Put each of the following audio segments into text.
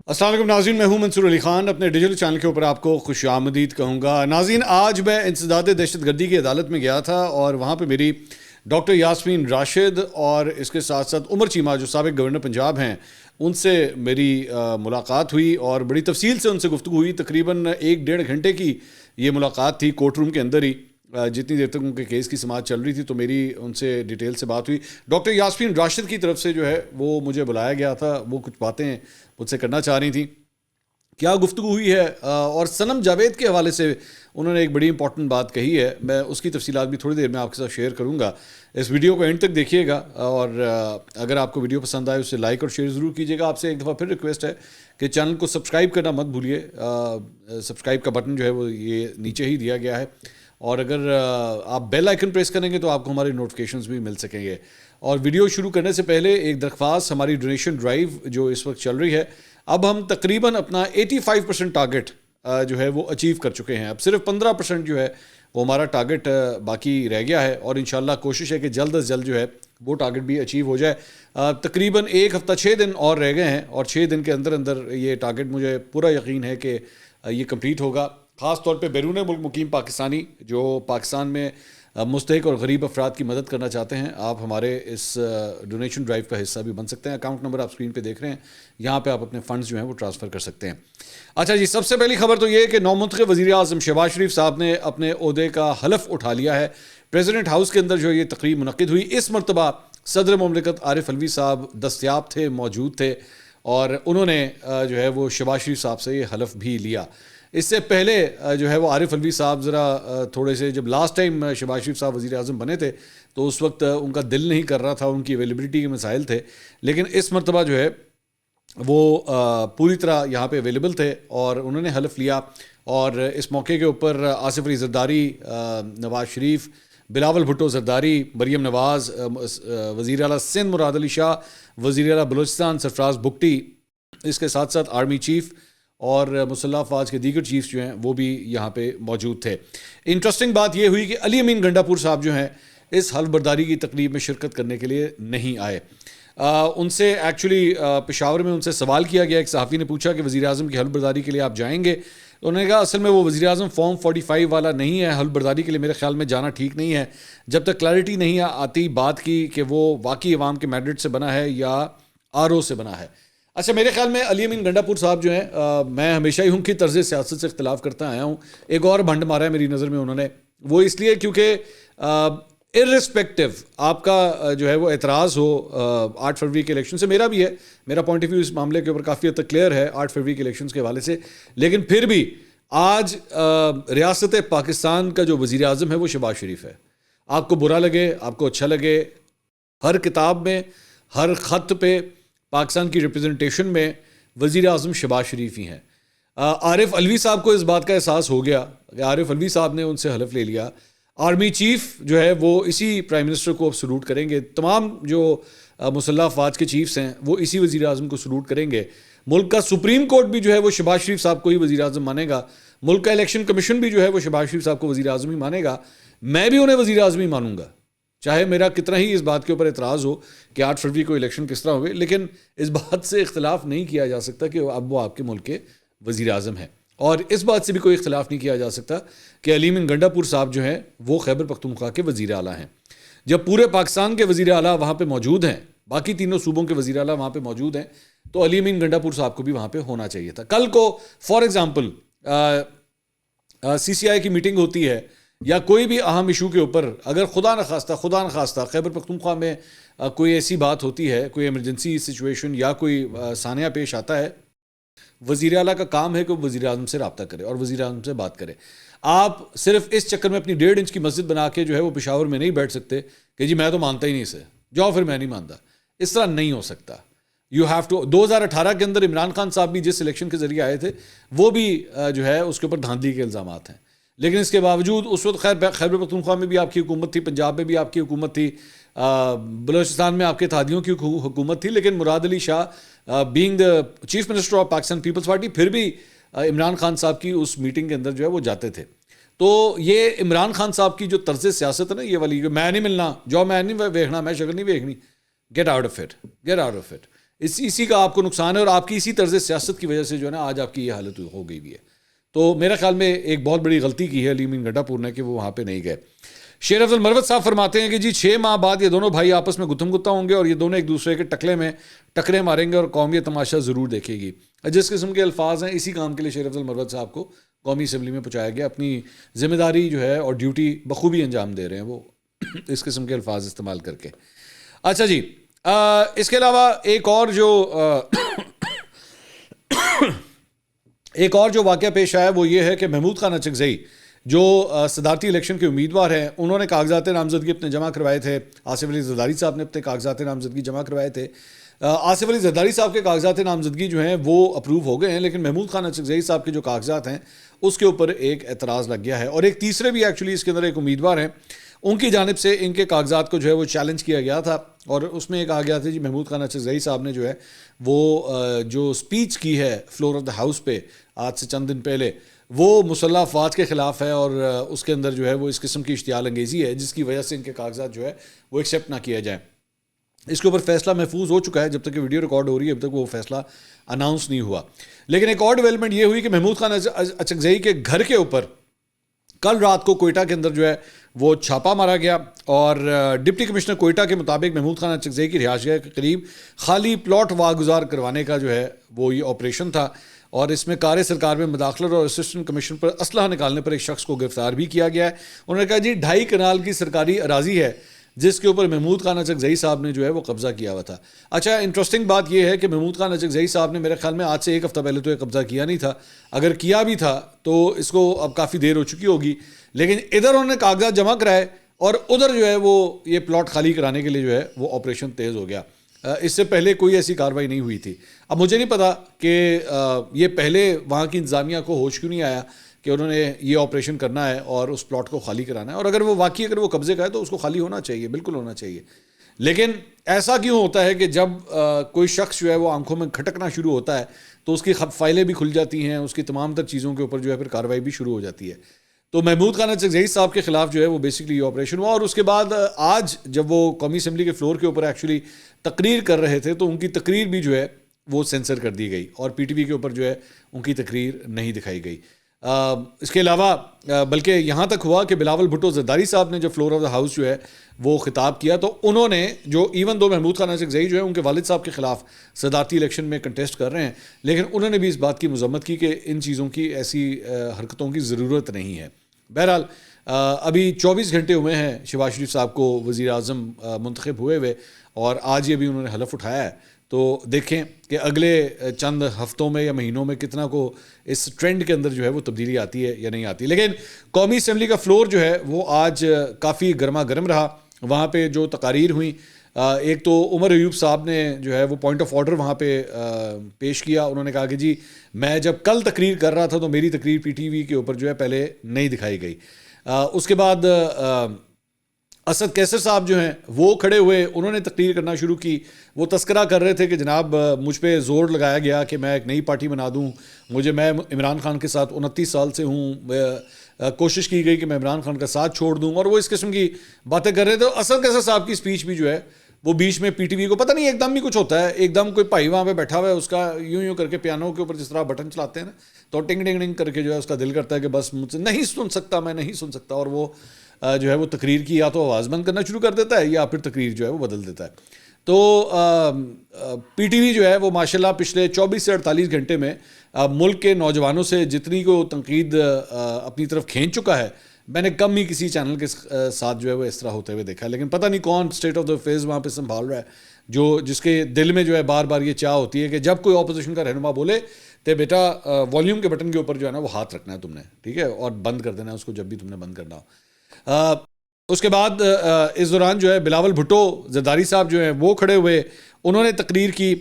السلام علیکم ناظرین، میں ہوں منصور علی خان. اپنے ڈیجیٹل چینل کے اوپر آپ کو خوش آمدید کہوں گا. ناظرین، آج میں انسداد دہشت گردی کی عدالت میں گیا تھا اور وہاں پہ میری ڈاکٹر یاسمین راشد اور اس کے ساتھ ساتھ عمر چیمہ جو سابق گورنر پنجاب ہیں ان سے میری ملاقات ہوئی اور بڑی تفصیل سے ان سے گفتگو ہوئی. تقریباً 1-1.5 گھنٹے کی یہ ملاقات تھی کورٹ روم کے اندر ہی. جتنی دیر تک ان کے کیس کی سماعت چل رہی تھی تو میری ان سے ڈیٹیل سے بات ہوئی. ڈاکٹر یاسمین راشد کی طرف سے جو ہے وہ مجھے بلایا گیا تھا. وہ کچھ باتیں مجھ سے کرنا چاہ رہی تھیں. کیا گفتگو ہوئی ہے اور صنم جاوید کے حوالے سے انہوں نے ایک بڑی امپورٹنٹ بات کہی ہے. میں اس کی تفصیلات بھی تھوڑی دیر میں آپ کے ساتھ شیئر کروں گا. اس ویڈیو کو اینڈ تک دیکھیے گا اور اگر آپ کو ویڈیو پسند آئے اسے لائک اور شیئر ضرور کیجیے گا. آپ سے ایک دفعہ پھر ریکویسٹ ہے کہ چینل کو سبسکرائب کرنا مت بھولیے. سبسکرائب کا بٹن جو ہے وہ یہ نیچے ہی دیا گیا ہے اور اگر آپ بیل آئیکن پریس کریں گے تو آپ کو ہمارے نوٹیفیکیشنز بھی مل سکیں گے. اور ویڈیو شروع کرنے سے پہلے ایک درخواست، ہماری ڈونیشن ڈرائیو جو اس وقت چل رہی ہے، اب ہم تقریباً اپنا 85% ٹارگٹ جو ہے وہ اچیو کر چکے ہیں. اب صرف 15% جو ہے وہ ہمارا ٹارگٹ باقی رہ گیا ہے اور انشاءاللہ کوشش ہے کہ جلد از جلد جو ہے وہ ٹارگٹ بھی اچیو ہو جائے. تقریباً 1 ہفتہ 6 دن اور رہ گئے ہیں اور 6 دن کے اندر اندر یہ ٹارگٹ مجھے پورا یقین ہے کہ یہ کمپلیٹ ہوگا. خاص طور پہ بیرون ملک مقیم پاکستانی جو پاکستان میں مستحق اور غریب افراد کی مدد کرنا چاہتے ہیں، آپ ہمارے اس ڈونیشن ڈرائیو کا حصہ بھی بن سکتے ہیں. اکاؤنٹ نمبر آپ اسکرین پہ دیکھ رہے ہیں، یہاں پہ آپ اپنے فنڈز جو ہیں وہ ٹرانسفر کر سکتے ہیں. اچھا جی، سب سے پہلی خبر تو یہ ہے کہ نومنتخب وزیر اعظم شہباز شریف صاحب نے اپنے عہدے کا حلف اٹھا لیا ہے. پریزیڈنٹ ہاؤس کے اندر جو یہ تقریب منعقد ہوئی، اس مرتبہ صدر مملکت عارف علوی صاحب دستیاب تھے، موجود تھے اور انہوں نے جو ہے وہ شہباز شریف صاحب سے یہ حلف بھی لیا. اس سے پہلے جو ہے وہ عارف علوی صاحب ذرا تھوڑے سے، جب لاسٹ ٹائم شہباز شریف صاحب وزیر اعظم بنے تھے تو اس وقت ان کا دل نہیں کر رہا تھا، ان کی اویلیبلٹی کے مسائل تھے. لیکن اس مرتبہ جو ہے وہ پوری طرح یہاں پہ اویلیبل تھے اور انہوں نے حلف لیا. اور اس موقع کے اوپر آصف علی زرداری، نواز شریف، بلاول بھٹو زرداری، مریم نواز، وزیر اعلیٰ سندھ مراد علی شاہ، وزیر اعلیٰ بلوچستان سرفراز بگٹی، اس کے ساتھ ساتھ آرمی چیف اور مسلح افواج کے دیگر چیفز جو ہیں وہ بھی یہاں پہ موجود تھے. انٹرسٹنگ بات یہ ہوئی کہ علی امین گنڈا پور صاحب جو ہیں اس حلف برداری کی تقریب میں شرکت کرنے کے لیے نہیں آئے. ان سے ایکچولی پشاور میں ان سے سوال کیا گیا، ایک صحافی نے پوچھا کہ وزیر اعظم کی حلف برداری کے لیے آپ جائیں گے؟ انہوں نے کہا اصل میں وہ وزیر اعظم فارم 45 والا نہیں ہے، حلف برداری کے لیے میرے خیال میں جانا ٹھیک نہیں ہے جب تک کلیئرٹی نہیں آتی بات کی کہ وہ واقعی عوام کے مینڈیٹ سے بنا ہے یا RO سے بنا ہے. اچھا، میرے خیال میں علی امین گنڈا پور صاحب جو ہیں، میں ہمیشہ ہی ان کی طرز سیاست سے اختلاف کرتا آیا ہوں. ایک اور بھنڈ مارا ہے میری نظر میں انہوں نے، وہ اس لیے کیونکہ ارسپیکٹو آپ کا جو ہے وہ اعتراض ہو 8 فروری کے الیکشن سے، میرا بھی ہے، میرا پوائنٹ آف ویو اس معاملے کے اوپر کافی حد تک کلیئر ہے 8 فروری کے الیکشنز کے حوالے سے. لیکن پھر بھی آج ریاست پاکستان کا جو وزیر اعظم ہے وہ شہباز شریف ہے. آپ کو برا لگے، آپ کو اچھا لگے، ہر کتاب میں، ہر خط پہ پاکستان کی ریپرزنٹیشن میں وزیر اعظم شہباز شریف ہی ہیں. عارف علوی صاحب کو اس بات کا احساس ہو گیا کہ عارف علوی صاحب نے ان سے حلف لے لیا. آرمی چیف جو ہے وہ اسی پرائم منسٹر کو اب سلوٹ کریں گے. تمام جو مسلح افواج کے چیفز ہیں وہ اسی وزیر اعظم کو سلوٹ کریں گے. ملک کا سپریم کورٹ بھی جو ہے وہ شہباز شریف صاحب کو ہی وزیر اعظم مانے گا. ملک کا الیکشن کمیشن بھی جو ہے وہ شہباز شریف صاحب کو وزیر اعظم ہی مانے گا. میں بھی انہیں وزیر اعظم ہی مانوں گا، چاہے میرا کتنا ہی اس بات کے اوپر اعتراض ہو کہ 8 فروری کو الیکشن کس طرح ہوئے. لیکن اس بات سے اختلاف نہیں کیا جا سکتا کہ اب وہ آپ کے ملک کے وزیر اعظم ہیں. اور اس بات سے بھی کوئی اختلاف نہیں کیا جا سکتا کہ علی امین گنڈا پور صاحب جو ہیں وہ خیبر پختونخوا کے وزیر اعلیٰ ہیں. جب پورے پاکستان کے وزیر اعلیٰ وہاں پہ موجود ہیں، باقی تینوں صوبوں کے وزیر اعلیٰ وہاں پہ موجود ہیں، تو علی امین گنڈا پور صاحب کو بھی وہاں پہ ہونا چاہیے تھا. کل کو فار ایگزامپل CCI کی میٹنگ ہوتی ہے یا کوئی بھی اہم ایشو کے اوپر، اگر خدا نخواستہ خیبر پختونخوا میں کوئی ایسی بات ہوتی ہے، کوئی ایمرجنسی سچویشن یا کوئی سانحہ پیش آتا ہے، وزیر اعلیٰ کا کام ہے کہ وہ وزیر اعظم سے رابطہ کرے اور وزیر اعظم سے بات کرے. آپ صرف اس چکر میں اپنی 1.5 انچ کی مسجد بنا کے جو ہے وہ پشاور میں نہیں بیٹھ سکتے کہ جی میں تو مانتا ہی نہیں اسے، جاؤ پھر میں نہیں مانتا. اس طرح نہیں ہو سکتا. You have to. 2018 کے اندر عمران خان صاحب بھی جس الیکشن کے ذریعے آئے تھے وہ بھی جو ہے اس کے اوپر دھاندلی کے الزامات ہیں. لیکن اس کے باوجود اس وقت خیبر پختونخوا میں بھی آپ کی حکومت تھی، پنجاب میں بھی آپ کی حکومت تھی، بلوچستان میں آپ کے اتحادیوں کی حکومت تھی. لیکن Murad Ali Shah being the chief minister of Pakistan Peoples Party پھر بھی عمران خان صاحب کی اس میٹنگ کے اندر جو ہے وہ جاتے تھے. تو یہ عمران خان صاحب کی جو طرز سیاست ہے نا، یہ والی میں نہیں ملنا، جو میں نہیں ویکھنا، میں شکل نہیں ویکھنی، گیٹ آؤٹ آف اٹ. اسی کا آپ کو نقصان ہے، اور آپ کی اسی طرز سیاست کی وجہ سے جو ہے نا آج آپ کی یہ حالت ہو گئی بھی ہے. تو میرا خیال میں ایک بہت بڑی غلطی کی ہے علی امین گڈھا پور نے کہ وہ وہاں پہ نہیں گئے. شیر افضل مروت صاحب فرماتے ہیں کہ جی 6 ماہ بعد یہ دونوں بھائی آپس میں گتم گتا ہوں گے اور یہ دونوں ایک دوسرے کے ٹکلے میں ٹکرے ماریں گے اور قوم یہ تماشا ضرور دیکھے گی. جس قسم کے الفاظ ہیں اسی کام کے لیے شیر افضل مروت صاحب کو قومی اسمبلی میں پہنچایا گیا. اپنی ذمہ داری جو ہے اور ڈیوٹی بخوبی انجام دے رہے ہیں وہ اس قسم کے الفاظ استعمال کر کے. اچھا جی، اس کے علاوہ ایک اور جو واقعہ پیش آیا وہ یہ ہے کہ محمود خان اچکزئی جو صدارتی الیکشن کے امیدوار ہیں، انہوں نے کاغذات نامزدگی اپنے جمع کروائے تھے. آصف علی زرداری صاحب نے اپنے کاغذات نامزدگی جمع کروائے تھے. آصف علی زرداری صاحب کے کاغذات نامزدگی جو ہیں وہ اپروو ہو گئے ہیں، لیکن محمود خان اچکزئی صاحب کے جو کاغذات ہیں اس کے اوپر ایک اعتراض لگ گیا ہے. اور ایک تیسرے بھی ایکچولی اس کے اندر ایک امیدوار ہیں، ان کی جانب سے ان کے کاغذات کو جو ہے وہ چیلنج کیا گیا تھا، اور اس میں ایک آ گیا تھا جی محمود خان اچکزئی صاحب نے جو ہے وہ جو سپیچ کی ہے فلور آف دا ہاؤس پہ آج سے چند دن پہلے، وہ مسلح افواج کے خلاف ہے، اور اس کے اندر جو ہے وہ اس قسم کی اشتعال انگیزی ہے جس کی وجہ سے ان کے کاغذات جو ہے وہ ایکسیپٹ نہ کیا جائیں. اس کے اوپر فیصلہ محفوظ ہو چکا ہے، جب تک کہ ویڈیو ریکارڈ ہو رہی ہے اب تک وہ فیصلہ اناؤنس نہیں ہوا. لیکن ایک اور ڈیولپمنٹ یہ ہوئی کہ محمود خان اچکزئی کے گھر کے اوپر کل رات کو کوئٹہ کے اندر جو ہے وہ چھاپا مارا گیا، اور ڈپٹی کمشنر کوئٹہ کے مطابق محمود خان اچکزئی کی رہائش گاہ کے قریب خالی پلاٹ واگزار کروانے کا جو ہے وہ یہ آپریشن تھا، اور اس میں کار سرکار میں مداخلت اور اسسٹنٹ کمیشن پر اسلحہ نکالنے پر ایک شخص کو گرفتار بھی کیا گیا ہے. انہوں نے کہا جی 2.5 کنال کی سرکاری اراضی ہے جس کے اوپر محمود خان اچکزئی صاحب نے جو ہے وہ قبضہ کیا ہوا تھا. اچھا، انٹرسٹنگ بات یہ ہے کہ محمود خان اچکزئی صاحب نے میرے خیال میں آج سے 1 ہفتہ پہلے تو یہ قبضہ کیا نہیں تھا، اگر کیا بھی تھا تو اس کو اب کافی دیر ہو چکی ہوگی، لیکن ادھر انہوں نے کاغذات جمع کرائے اور ادھر جو ہے وہ یہ پلاٹ خالی کرانے کے لیے جو ہے وہ آپریشن تیز ہو گیا. اس سے پہلے کوئی ایسی کارروائی نہیں ہوئی تھی. اب مجھے نہیں پتا کہ یہ پہلے وہاں کی انتظامیہ کو ہوش کیوں نہیں آیا کہ انہوں نے یہ آپریشن کرنا ہے اور اس پلاٹ کو خالی کرانا ہے، اور اگر وہ واقعی اگر وہ قبضے کا ہے تو اس کو خالی ہونا چاہیے، بالکل ہونا چاہیے. لیکن ایسا کیوں ہوتا ہے کہ جب کوئی شخص جو ہے وہ آنکھوں میں کھٹکنا شروع ہوتا ہے تو اس کی فائلیں بھی کھل جاتی ہیں، اس کی تمام تر چیزوں کے اوپر جو ہے پھر کارروائی بھی شروع ہو جاتی ہے. تو محمود خان اچکزئی صاحب کے خلاف جو ہے وہ بیسکلی یہ آپریشن ہوا، اور اس کے بعد آج جب وہ قومی اسمبلی کے فلور کے اوپر ایکچولی تقریر کر رہے تھے تو ان کی تقریر بھی جو ہے وہ سینسر کر دی گئی، اور پی ٹی وی کے اوپر جو ہے ان کی تقریر نہیں دکھائی گئی. اس کے علاوہ بلکہ یہاں تک ہوا کہ بلاول بھٹو زرداری صاحب نے جو فلور آف دا ہاؤس جو ہے وہ خطاب کیا تو انہوں نے جو ایون دو محمود خان اچکزئی جو ہے ان کے والد صاحب کے خلاف صدارتی الیکشن میں کنٹیسٹ کر رہے ہیں، لیکن انہوں نے بھی اس بات کی مذمت کی کہ ان چیزوں کی ایسی حرکتوں کی ضرورت نہیں ہے. بہرحال ابھی 24 گھنٹے ہوئے ہیں شہباز شریف صاحب کو وزیر اعظم منتخب ہوئے اور آج یہ بھی انہوں نے حلف اٹھایا ہے. تو دیکھیں کہ اگلے چند ہفتوں میں یا مہینوں میں کتنا کو اس ٹرینڈ کے اندر جو ہے وہ تبدیلی آتی ہے یا نہیں آتی. لیکن قومی اسمبلی کا فلور جو ہے وہ آج کافی گرما گرم رہا. وہاں پہ جو تقاریر ہوئیں، ایک تو عمر ایوب صاحب نے جو ہے وہ پوائنٹ آف آرڈر وہاں پہ پیش کیا. انہوں نے کہا کہ جی میں جب کل تقریر کر رہا تھا تو میری تقریر پی ٹی وی کے اوپر جو ہے پہلے نہیں دکھائی گئی. اس کے بعد اسد کیسر صاحب جو ہیں وہ کھڑے ہوئے، انہوں نے تقریر کرنا شروع کی. وہ تذکرہ کر رہے تھے کہ جناب مجھ پہ زور لگایا گیا کہ میں ایک نئی پارٹی بنا دوں، میں عمران خان کے ساتھ 29 سال سے ہوں، کوشش کی گئی کہ میں عمران خان کا ساتھ چھوڑ دوں، اور وہ اس قسم کی باتیں کر رہے تھے. اسد کیسر صاحب کی اسپیچ بھی جو ہے وہ بیچ میں پی ٹی وی کو پتہ نہیں ایک دم بھی کچھ ہوتا ہے، ایک دم کوئی بھائی وہاں پہ بیٹھا ہوا ہے، اس کا یوں کر کے پیانو کے اوپر جس طرح بٹن چلاتے ہیں نا تو ٹنگ ٹنگ ٹنگ کر کے جو ہے اس کا دل کرتا ہے کہ بس مجھ سے نہیں سن سکتا، میں نہیں سن سکتا، اور وہ جو ہے وہ تقریر کی یا تو آواز بند کرنا شروع کر دیتا ہے یا پھر تقریر جو ہے وہ بدل دیتا ہے. تو پی ٹی وی جو ہے وہ ماشاءاللہ پچھلے 24 سے 48 گھنٹے میں ملک کے نوجوانوں سے جتنی کو تنقید اپنی طرف کھینچ چکا ہے، میں نے کم ہی کسی چینل کے ساتھ جو ہے وہ اس طرح ہوتے ہوئے دیکھا. لیکن پتہ نہیں کون اسٹیٹ آف دا افیئرز وہاں پہ سنبھال رہا ہے، جس کے دل میں جو ہے بار بار یہ چاہ ہوتی ہے کہ جب کوئی اپوزیشن کا رہنما بولے تو بیٹا والیوم کے بٹن کے اوپر جو ہے نا وہ ہاتھ رکھنا ہے تم نے، ٹھیک ہے، اور بند کر دینا ہے اس کو جب بھی تم نے بند کرنا ہو. اس کے بعد اس دوران جو ہے بلاول بھٹو زرداری صاحب جو ہیں وہ کھڑے ہوئے، انہوں نے تقریر کی.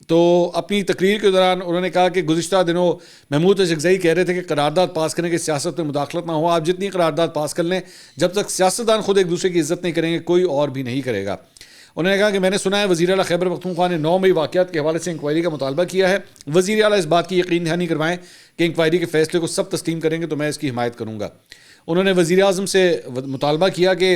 تو اپنی تقریر کے دوران انہوں نے کہا کہ گزشتہ دنوں محمود اچکزئی کہہ رہے تھے کہ قرارداد پاس کرنے کے سیاست میں مداخلت نہ ہو. آپ جتنی قرارداد پاس کر لیں، جب تک سیاستدان خود ایک دوسرے کی عزت نہیں کریں گے کوئی اور بھی نہیں کرے گا. انہوں نے کہا کہ میں نے سنا ہے وزیر اعلیٰ خیبر پختونخوا نے 9 مئی واقعات کے حوالے سے انکوائری کا مطالبہ کیا ہے. وزیر اعلیٰ اس بات کی یقین دہانی کروائیں کہ انکوائری کے فیصلے کو سب تسلیم کریں گے تو میں اس کی حمایت کروں گا. انہوں نے وزیر اعظم سے مطالبہ کیا کہ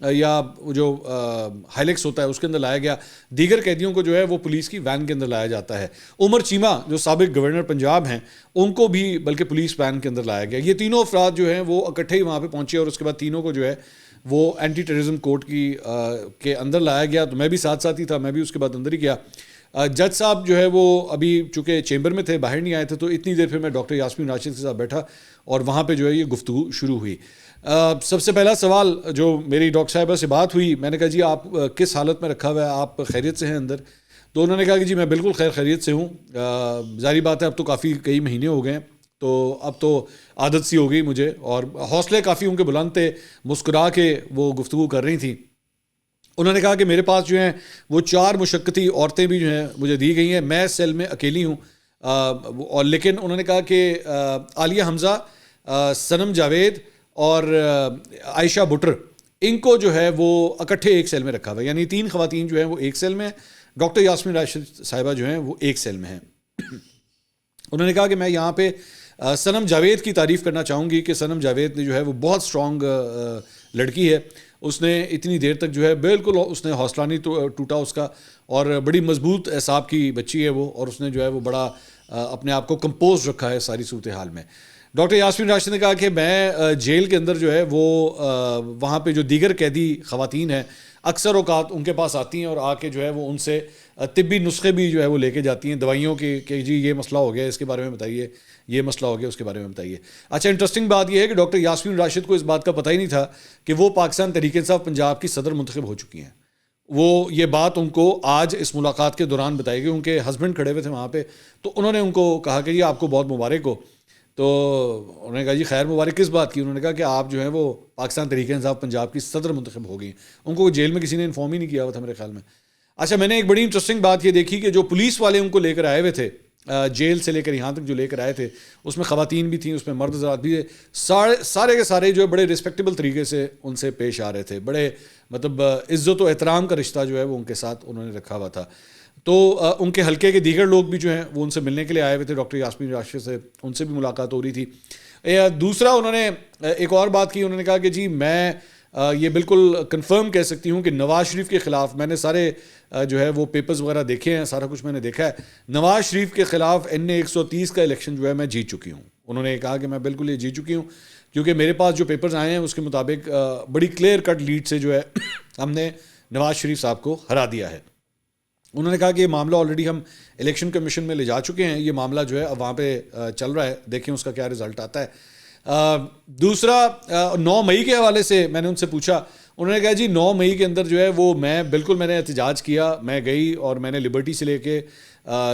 یا جو ہائلیکس ہوتا ہے اس کے اندر لایا گیا. دیگر قیدیوں کو جو ہے وہ پولیس کی وین کے اندر لایا جاتا ہے. عمر چیمہ جو سابق گورنر پنجاب ہیں ان کو بھی بلکہ پولیس وین کے اندر لایا گیا. یہ تینوں افراد جو ہیں وہ اکٹھے ہی وہاں پہ پہنچے اور اس کے بعد تینوں کو جو ہے وہ اینٹی ٹیررزم کورٹ کے اندر لایا گیا. تو میں بھی ساتھ ساتھ ہی تھا, میں بھی اس کے بعد اندر ہی گیا. جج صاحب جو ہے وہ ابھی چونکہ چیمبر میں تھے, باہر نہیں آئے تھے, تو اتنی دیر پھر میں ڈاکٹر یاسمین راشد کے ساتھ بیٹھا اور وہاں پہ جو ہے یہ گفتگو شروع ہوئی. سب سے پہلا سوال جو میری ڈاکٹر صاحبہ سے بات ہوئی, میں نے کہا جی آپ کس حالت میں رکھا ہوا ہے, آپ خیریت سے ہیں اندر؟ تو انہوں نے کہا کہ جی میں بالکل خیریت سے ہوں. ظاہری بات ہے اب تو کافی کئی مہینے ہو گئے ہیں, تو اب تو عادت سی ہو گئی مجھے, اور حوصلے کافی ان کے بلند تھے, مسکرا کے وہ گفتگو کر رہی تھیں. انہوں نے کہا کہ میرے پاس جو ہیں وہ 4 مشقتی عورتیں بھی جو ہیں مجھے دی گئی ہیں, میں سیل میں اکیلی ہوں. اور لیکن انہوں نے کہا کہ عالیہ حمزہ, صنم جاوید اور عائشہ بٹر, ان کو جو ہے وہ اکٹھے ایک سیل میں رکھا ہوا ہے, یعنی 3 خواتین جو ہیں وہ ایک سیل میں ہیں, ڈاکٹر یاسمین راشد صاحبہ جو ہیں وہ ایک سیل میں ہیں. انہوں نے کہا کہ میں یہاں پہ صنم جاوید کی تعریف کرنا چاہوں گی کہ صنم جاوید نے جو ہے وہ بہت اسٹرانگ لڑکی ہے. اس نے اتنی دیر تک جو ہے بالکل اس نے حوصلہ نہیں ٹوٹا اس کا, اور بڑی مضبوط اعصاب کی بچی ہے وہ, اور اس نے جو ہے وہ بڑا اپنے آپ کو کمپوز رکھا ہے ساری صورتحال میں. ڈاکٹر یاسمین راشد نے کہا کہ میں جیل کے اندر جو ہے وہ وہاں پہ جو دیگر قیدی خواتین ہیں اکثر اوقات ان کے پاس آتی ہیں اور آ کے جو ہے وہ ان سے طبی نسخے بھی جو ہے وہ لے کے جاتی ہیں, دوائیوں کی, کہ جی یہ مسئلہ ہو گیا اس کے بارے میں بتائیے, یہ مسئلہ ہو گیا اس کے بارے میں بتائیے. اچھا, انٹرسٹنگ بات یہ ہے کہ ڈاکٹر یاسمین راشد کو اس بات کا پتہ ہی نہیں تھا کہ وہ پاکستان تحریک انصاف پنجاب کی صدر منتخب ہو چکی ہیں. وہ یہ بات ان کو آج اس ملاقات کے دوران بتائی گئی, ان کے ہسبینڈ کھڑے ہوئے تھے وہاں پہ, تو انہوں نے ان کو کہا کہ یہ آپ کو بہت مبارک ہو. تو انہوں نے کہا جی خیر مبارک کس بات کی؟ انہوں نے کہا کہ آپ جو ہیں وہ پاکستان تحریک انصاف پنجاب کی صدر منتخب ہو گئی. ان کو جیل میں کسی نے انفارم ہی نہیں کیا ہوا تھا میرے خیال میں. اچھا, میں نے ایک بڑی انٹرسٹنگ بات یہ دیکھی کہ جو پولیس والے ان کو لے کر آئے ہوئے تھے جیل سے لے کر یہاں تک جو لے کر آئے تھے, اس میں خواتین بھی تھیں, اس میں مرد حضرات بھی تھے, سارے کے سارے جو ہے بڑے رسپیکٹیبل طریقے سے ان سے پیش آ رہے تھے. بڑے مطلب عزت و احترام کا رشتہ جو ہے وہ ان کے ساتھ انہوں نے رکھا ہوا تھا. تو ان کے حلقے کے دیگر لوگ بھی جو ہیں وہ ان سے ملنے کے لیے آئے ہوئے تھے, ڈاکٹر یاسمین راشد سے, ان سے بھی ملاقات ہو رہی تھی. دوسرا انہوں نے ایک اور بات کی, انہوں نے کہا کہ جی میں یہ بالکل کنفرم کہہ سکتی ہوں کہ نواز شریف کے خلاف, میں نے سارے جو ہے وہ پیپرز وغیرہ دیکھے ہیں, سارا کچھ میں نے دیکھا ہے, نواز شریف کے خلاف NA 130 کا الیکشن جو ہے میں جیت چکی ہوں. انہوں نے کہا کہ میں بالکل یہ جیت چکی ہوں کیونکہ میرے پاس جو پیپرز آئے ہیں اس کے مطابق بڑی کلیئر کٹ لیڈ سے جو ہے ہم نے نواز شریف صاحب کو ہرا دیا ہے. انہوں نے کہا کہ یہ معاملہ آلریڈی ہم الیکشن کمیشن میں لے جا چکے ہیں, یہ معاملہ جو ہے اب وہاں پہ چل رہا ہے, دیکھیں اس کا کیا رزلٹ آتا ہے. دوسرا 9 مئی کے حوالے سے میں نے ان سے پوچھا, انہوں نے کہا جی 9 مئی کے اندر جو ہے وہ میں نے احتجاج کیا, میں گئی اور میں نے لبرٹی سے لے کے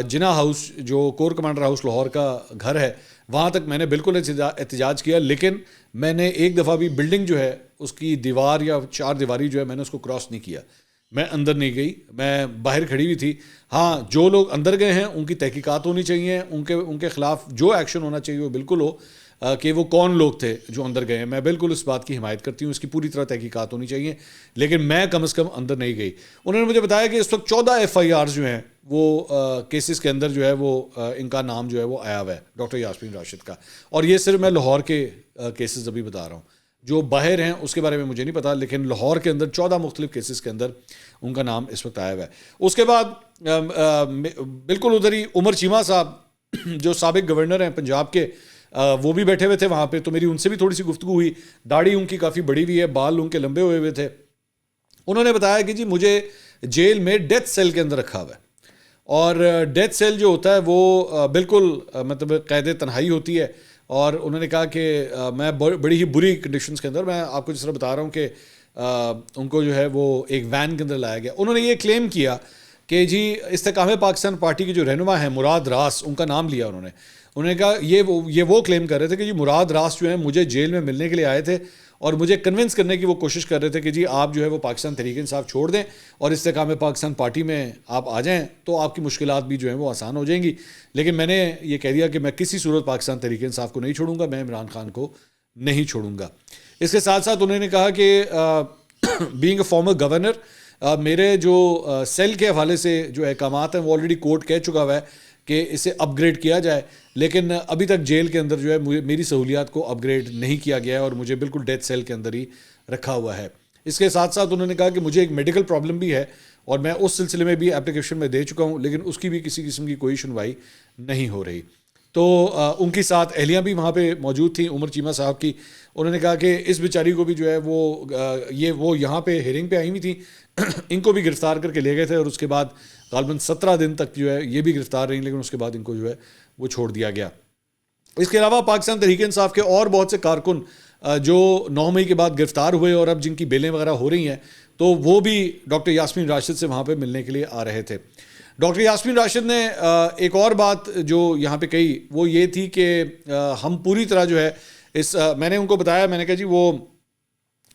جناح ہاؤس جو کور کمانڈر ہاؤس لاہور کا گھر ہے وہاں تک میں نے بالکل احتجاج کیا, لیکن میں نے ایک دفعہ بھی بلڈنگ جو ہے اس کی دیوار یا 4 دیواری جو ہے میں نے اس کو کراس نہیں کیا. میں اندر نہیں گئی, میں باہر کھڑی ہوئی تھی. ہاں, جو لوگ اندر گئے ہیں ان کی تحقیقات ہونی چاہیے, ان کے خلاف جو ایکشن ہونا چاہیے وہ بالکل ہو, کہ وہ کون لوگ تھے جو اندر گئے ہیں. میں بالکل اس بات کی حمایت کرتی ہوں, اس کی پوری طرح تحقیقات ہونی چاہیے, لیکن میں کم از کم اندر نہیں گئی. انہوں نے مجھے بتایا کہ اس وقت 14 FIRs جو ہیں وہ کیسز کے اندر جو ہے وہ ان کا نام جو ہے وہ آیا ہوا ہے ڈاکٹر یاسمین راشد کا. اور یہ صرف میں لاہور کے کیسز ابھی بتا رہا ہوں, جو باہر ہیں اس کے بارے میں مجھے نہیں پتا, لیکن لاہور کے اندر 14 مختلف کیسز کے اندر ان کا نام اس وقت آیا ہوا ہے. اس کے بعد بالکل ادھر ہی عمر چیمہ صاحب جو سابق گورنر ہیں پنجاب کے, وہ بھی بیٹھے ہوئے تھے وہاں پہ, تو میری ان سے بھی تھوڑی سی گفتگو ہوئی. داڑھی ان کی کافی بڑی ہوئی ہے, بال ان کے لمبے ہوئے ہوئے تھے. انہوں نے بتایا کہ جی مجھے جیل میں ڈیتھ سیل کے اندر رکھا ہوا ہے, اور ڈیتھ سیل جو ہوتا ہے وہ بالکل مطلب قید تنہائی ہوتی ہے. اور انہوں نے کہا کہ میں بڑی ہی بری کنڈیشنز کے اندر, میں آپ کو جس طرح بتا رہا ہوں کہ ان کو جو ہے وہ ایک وین کے اندر لایا گیا. انہوں نے یہ کلیم کیا کہ جی استحکام پاکستان پارٹی کے جو رہنما ہیں مراد راس, ان کا نام لیا انہوں نے کہا یہ وہ کلیم کر رہے تھے کہ جی مراد راس جو ہیں مجھے جیل میں ملنے کے لیے آئے تھے اور مجھے کنونس کرنے کی وہ کوشش کر رہے تھے کہ جی آپ جو ہے وہ پاکستان تحریک انصاف چھوڑ دیں اور استحکام پاکستان پارٹی میں آپ آ جائیں تو آپ کی مشکلات بھی جو ہیں وہ آسان ہو جائیں گی. لیکن میں نے یہ کہہ دیا کہ میں کسی صورت پاکستان تحریک انصاف کو نہیں چھوڑوں گا, میں عمران خان کو نہیں چھوڑوں گا. اس کے ساتھ ساتھ انہوں نے کہا کہ بینگ اے فارمر گورنر, میرے جو سیل کے حوالے سے جو احکامات ہیں وہ آلریڈی کورٹ کہہ چکا ہوا ہے کہ اسے اپ گریڈ کیا جائے, لیکن ابھی تک جیل کے اندر جو ہے میری سہولیات کو اپ گریڈ نہیں کیا گیا ہے اور مجھے بالکل ڈیتھ سیل کے اندر ہی رکھا ہوا ہے. اس کے ساتھ ساتھ انہوں نے کہا کہ مجھے ایک میڈیکل پرابلم بھی ہے اور میں اس سلسلے میں بھی اپلیکیشن میں دے چکا ہوں، لیکن اس کی بھی کسی قسم کی کوئی سنوائی نہیں ہو رہی. تو ان کے ساتھ اہلیہ بھی وہاں پہ موجود تھیں عمر چیمہ صاحب کی. انہوں نے کہا کہ اس بیچاری کو بھی جو ہے وہ یہاں پہ ہیئرنگ پہ آئی ہوئی تھیں، ان کو بھی گرفتار کر کے لے گئے تھے اور اس کے بعد غالباً 17 دن تک جو ہے یہ بھی گرفتار رہیں، لیکن اس کے بعد ان کو جو ہے وہ چھوڑ دیا گیا. اس کے علاوہ پاکستان تحریک انصاف کے اور بہت سے کارکن جو 9 مئی کے بعد گرفتار ہوئے اور اب جن کی بیلیں وغیرہ ہو رہی ہیں، تو وہ بھی ڈاکٹر یاسمین راشد سے وہاں پہ ملنے کے لیے آ رہے تھے. ڈاکٹر یاسمین راشد نے ایک اور بات جو یہاں پہ کہی وہ یہ تھی کہ ہم پوری طرح جو ہے میں نے ان کو بتایا، میں نے کہا جی وہ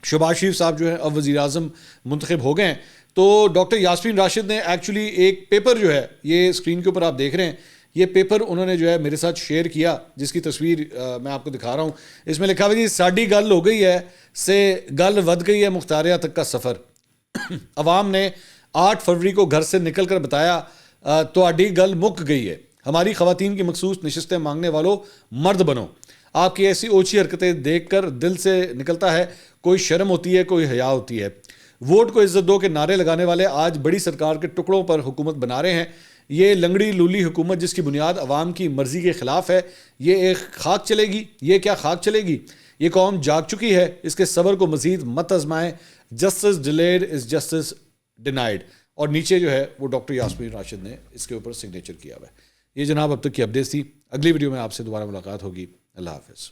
شہباز شریف صاحب جو ہے اب وزیر اعظم منتخب ہو گئے ہیں. تو ڈاکٹر یاسمین راشد نے ایکچولی ایک پیپر جو ہے، یہ اسکرین کے اوپر آپ دیکھ رہے ہیں، یہ پیپر انہوں نے جو ہے میرے ساتھ شیئر کیا، جس کی تصویر میں آپ کو دکھا رہا ہوں. اس میں لکھا ہوا جی ساڈی گل ہو گئی ہے سے گل ود گئی ہے مختاریہ تک کا سفر. عوام نے 8 فروری کو گھر سے نکل کر بتایا تہاڈی گل مک گئی ہے، ہماری خواتین کی مخصوص نشستیں مانگنے والوں مرد بنو. آپ کی ایسی اوچھی حرکتیں دیکھ کر دل سے نکلتا ہے کوئی شرم ہوتی ہے، کوئی حیا ہوتی ہے. ووٹ کو عزت دو کے نعرے لگانے والے آج بڑی سرکار کے ٹکڑوں پر حکومت بنا رہے ہیں. یہ لنگڑی لولی حکومت جس کی بنیاد عوام کی مرضی کے خلاف ہے، یہ ایک خاک چلے گی. یہ کیا خاک چلے گی؟ یہ قوم جاگ چکی ہے، اس کے صبر کو مزید مت آزمائیں. Justice delayed is justice denied. اور نیچے جو ہے وہ ڈاکٹر یاسمین راشد نے اس کے اوپر سگنیچر کیا ہوا ہے. یہ جناب اب تک کی اپڈیٹس تھی. اگلی ویڈیو میں آپ سے دوبارہ ملاقات ہوگی. اللہ حافظ.